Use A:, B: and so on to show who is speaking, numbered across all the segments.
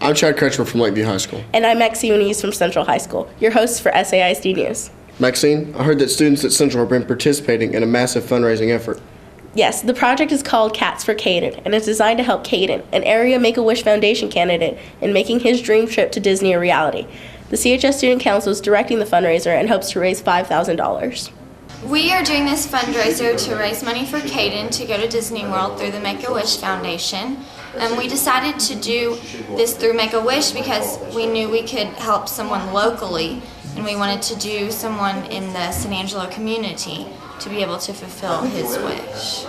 A: I'm Chad Kretschmer from Lakeview High School.
B: And I'm Maxine Muniz from Central High School, your hosts for SAISD News.
A: Maxine, I heard that students at Central have been participating in a massive fundraising effort.
B: Yes, the project is called Cats for Caden, and it's designed to help Caden, an area Make-A-Wish Foundation candidate, in making his dream trip to Disney a reality. The CHS Student Council is directing the fundraiser and hopes to raise $5,000.
C: We are doing this fundraiser to raise money for Caden to go to Disney World through the Make-A-Wish Foundation. We decided to do this through Make-A-Wish because we knew we could help someone locally, and we wanted to do someone in the San Angelo community to be able to fulfill his wish.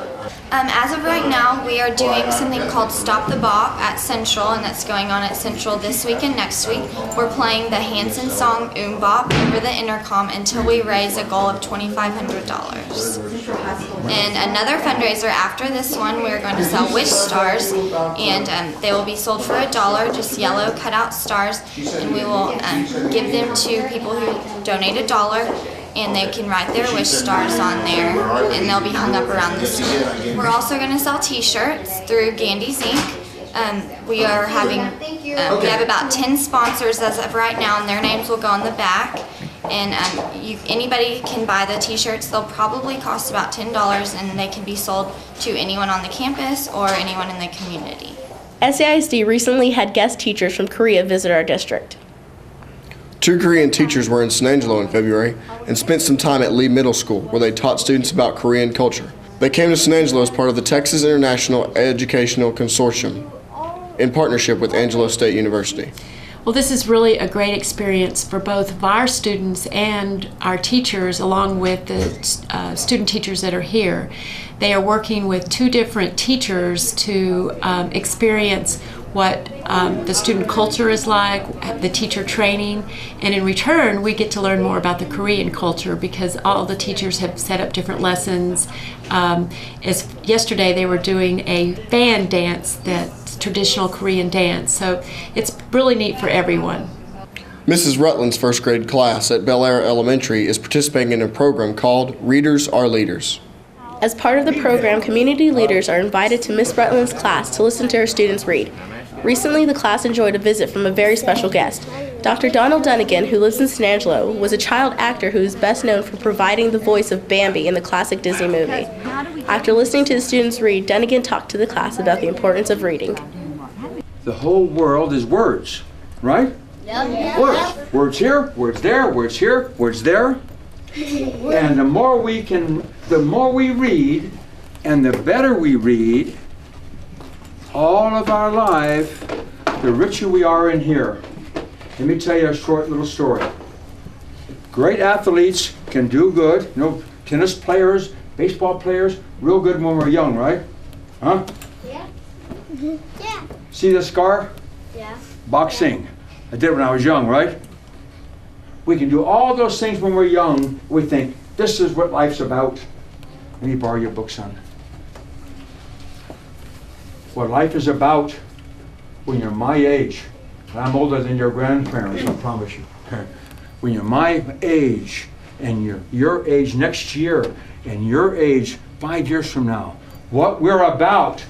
C: As of right now, we are doing something called Stop the Bop at Central, and that's going on at Central this week and next week. We're playing the Hanson song Bop over the intercom until we raise a goal of $2,500. And another fundraiser after this one, we're going to sell wish stars, and they will be sold for $1, just yellow cutout stars, and we will give them to people who donate $1. And they can write their wish stars on there, and they'll be hung up around the school. We're also going to sell T-shirts through Gandy's Ink. We have about 10 sponsors as of right now, and their names will go on the back. And anybody can buy the T-shirts. They'll probably cost about $10, and they can be sold to anyone on the campus or anyone in the community.
B: SAISD recently had guest teachers from Korea visit our district.
A: 2 Korean teachers were in San Angelo in February and spent some time at Lee Middle School, where they taught students about Korean culture. They came to San Angelo as part of the Texas International Educational Consortium in partnership with Angelo State University.
D: Well, this is really a great experience for both our students and our teachers, along with the student teachers that are here. They are working with 2 different teachers to experience what the student culture is like, the teacher training, and in return we get to learn more about the Korean culture because all the teachers have set up different lessons. As yesterday they were doing a fan dance, that's traditional Korean dance, so it's really neat for everyone.
A: Mrs. Rutland's first grade class at Bel Air Elementary is participating in a program called Readers Are Leaders.
B: As part of the program, community leaders are invited to Miss Rutland's class to listen to her students read. Recently, the class enjoyed a visit from a very special guest. Dr. Donald Dunnigan, who lives in San Angelo, was a child actor who is best known for providing the voice of Bambi in the classic Disney movie. After listening to the students read, Dunnigan talked to the class about the importance of reading.
E: The whole world is words, right?
F: Yep.
E: Words. Words here, words there, words here, words there. And the more we read, and the better we read, all of our life, the richer we are in here. Let me tell you a short little story. Great athletes can do good. You know, tennis players, baseball players, real good when we're young, right? Huh?
F: Yeah. Yeah.
E: See the scar?
F: Yeah.
E: Boxing. I did it when I was young, right? We can do all those things when we're young. We think, this is what life's about. Let me borrow your book, son. What life is about when you're my age, and I'm older than your grandparents, I promise you. When you're my age, and you're your age next year, and your age 5 years from now, what we're about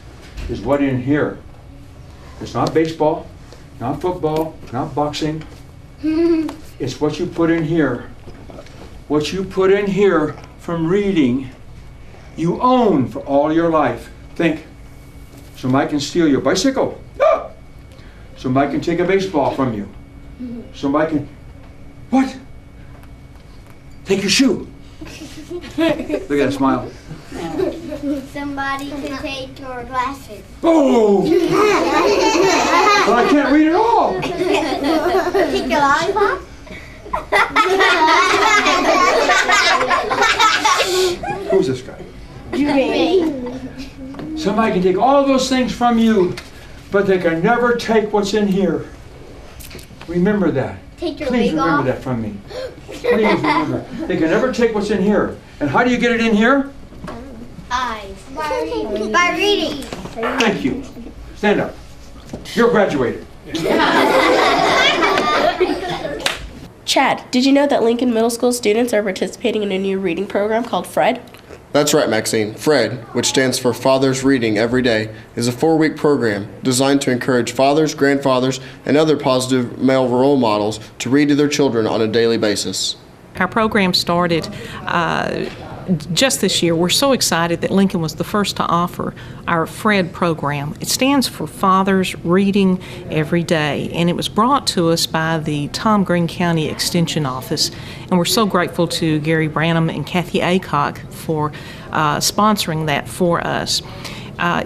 E: is what in here. It's not baseball, not football, not boxing. It's what you put in here. What you put in here from reading, you own for all your life. Think. Somebody can steal your bicycle. Ah! Somebody can take a baseball from you. Somebody can, what? Take your shoe. Look at that smile.
F: Somebody can take your glasses.
E: Oh! But I can't read at all.
F: Take your lollipop?
E: Who's this guy?
F: Me.
E: Somebody can take all those things from you, but they can never take what's in here. Remember that.
F: Take your
E: Please
F: leg
E: remember
F: off.
E: that from me. Please remember that. They can never take what's in here. And how do you get it in here?
F: Eyes. By reading.
E: Thank you. Stand up. You're graduated.
B: Chad, did you know that Lincoln Middle School students are participating in a new reading program called Fred?
A: That's right, Maxine. FRED, which stands for Fathers Reading Every Day, is a 4-week program designed to encourage fathers, grandfathers, and other positive male role models to read to their children on a daily basis.
G: Our program started just this year. We're so excited that Lincoln was the first to offer our FRED program. It stands for Fathers Reading Every Day, and it was brought to us by the Tom Green County Extension Office. And we're so grateful to Gary Branham and Kathy Aycock for sponsoring that for us.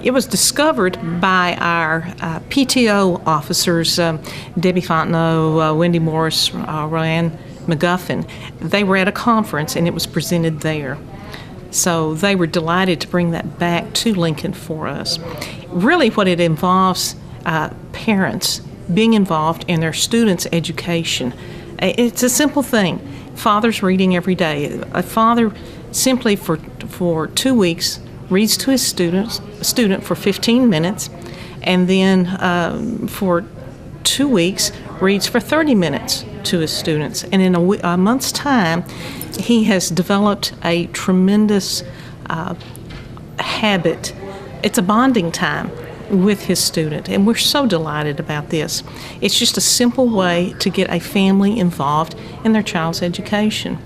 G: It was discovered by our PTO officers, Debbie Fontenot, Wendy Morris, Ryan McGuffin. They were at a conference and it was presented there. So they were delighted to bring that back to Lincoln for us. Really what it involves, parents being involved in their students' education. It's a simple thing. Fathers reading every day. A father simply for 2 weeks reads to his student for 15 minutes, and then for 2 weeks reads for 30 minutes to his students. And in a month's time, he has developed a tremendous habit. It's a bonding time with his student, and we're so delighted about this. It's just a simple way to get a family involved in their child's education.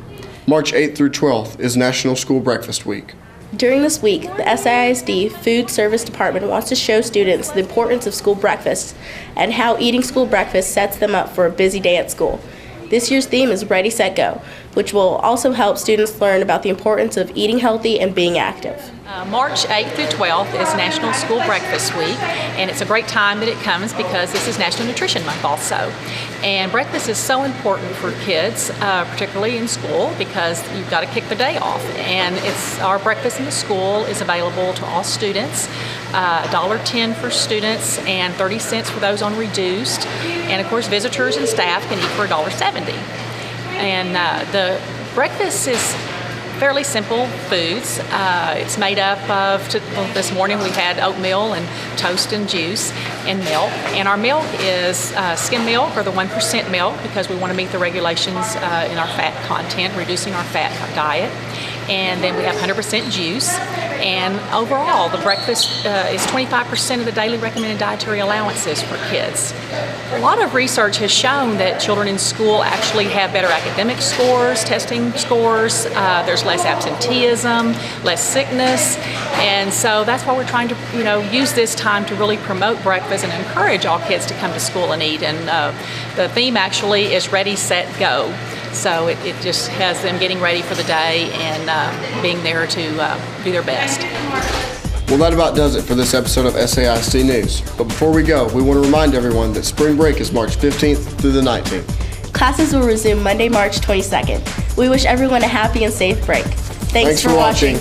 A: March 8th through 12th is National School Breakfast Week.
B: During this week, the SAISD Food Service Department wants to show students the importance of school breakfast and how eating school breakfast sets them up for a busy day at school. This year's theme is Ready, Set, Go, which will also help students learn about the importance of eating healthy and being active.
H: March 8th through 12th is National School Breakfast Week, and it's a great time that it comes because this is National Nutrition Month also. And breakfast is so important for kids, particularly in school, because you've got to kick the day off. And our breakfast in the school is available to all students, $1.10 for students and 30 cents for those on reduced. And of course, visitors and staff can eat for $1.70. And the breakfast is fairly simple foods. It's made up of, this morning we had oatmeal and toast and juice and milk. And our milk is skim milk or the 1% milk because we want to meet the regulations in our fat content, reducing our fat diet. And then we have 100% juice. And overall, the breakfast is 25% of the daily recommended dietary allowances for kids. A lot of research has shown that children in school actually have better academic scores, testing scores. There's less absenteeism, less sickness. And so that's why we're trying to, use this time to really promote breakfast and encourage all kids to come to school and eat. And the theme actually is Ready, Set, Go. So it just has them getting ready for the day and being there to do their best.
A: Well, that about does it for this episode of SAISD News. But before we go, we want to remind everyone that spring break is March 15th through the 19th.
B: Classes will resume Monday, March 22nd. We wish everyone a happy and safe break. Thanks for watching.